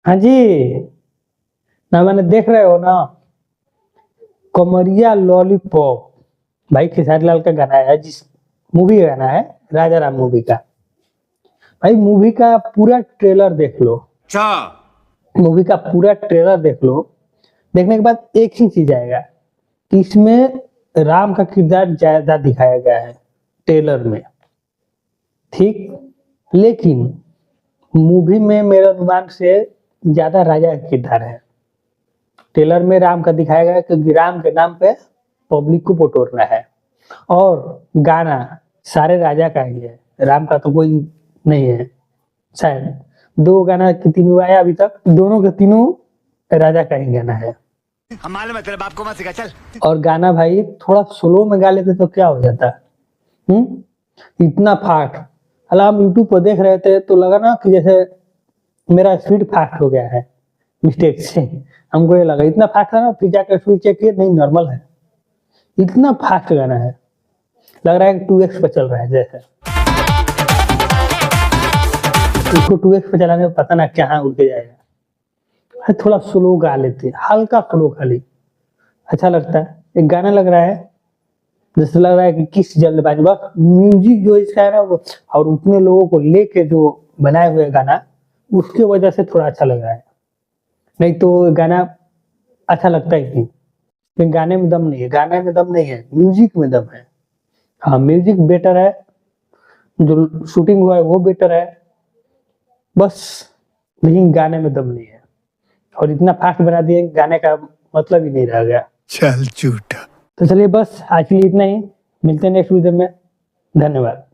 हाँ जी। ना मैंने देख रहे हो ना, कमरिया लॉलीपॉप भाई खेसारी लाल का गाना है, जिस मूवी का गाना है, राजा राम मूवी का। भाई मूवी का पूरा ट्रेलर देख लो। अच्छा। मूवी का पूरा ट्रेलर देख लो। देखने के बाद एक ही चीज आएगा कि इसमें राम का किरदार ज्यादा दिखाया गया है ट्रेलर में। ठीक, लेकिन मूवी में मेरे अनुमान से ज्यादा राजा का किरदार है। ट्रेलर में राम का दिखाया गया है क्योंकि राम के नाम पे पब्लिक को बटोरना है। और गाना सारे राजा का ही है, राम का तो कोई नहीं है। शायद दो गाना कि तीनों आया अभी तक, दोनों के तीनों राजा का ही गाना है। हम मालूम है तेरे बाप को मत सिखा, चल। और गाना भाई थोड़ा स्लो में गा लेते तो क्या हो जाता। इतना फास्ट। हालांकि हम यूट्यूब पर देख रहे थे तो लगा ना कि जैसे मेरा स्पीड फास्ट हो गया है मिस्टेक से। हमको ये लगा इतना फास्ट था ना, फिर जाकर स्पीड चेक किए, नहीं नॉर्मल है। इतना फास्ट गाना है, लग रहा है कि 2x पे चल रहा है जैसे। इसको 2x पे चलाने में पता ना कहाँ उड़ के जाएगा। थोड़ा स्लो गा लेते, हल्का स्लो खाली, अच्छा लगता है। एक गाना लग रहा है जैसे लग रहा है कि किस जल्दबाजी, बस म्यूजिक जो इसका है ना वो, और उतने लोगों को लेके जो बनाए हुए गाना, उसके वजह से थोड़ा अच्छा लग रहा है। नहीं तो गाना अच्छा लगता ही नहीं। लेकिन गाने में दम नहीं है, गाने में दम नहीं है, म्यूजिक में दम है। हाँ म्यूजिक बेटर है, जो शूटिंग हुआ है वो बेटर है बस, लेकिन गाने में दम नहीं है। और इतना फास्ट बना दिए, गाने का मतलब ही नहीं रह गया। चल झूठा। तो चलिए बस आज के लिए इतना ही, मिलते हैं नेक्स्ट वीडियो में। धन्यवाद।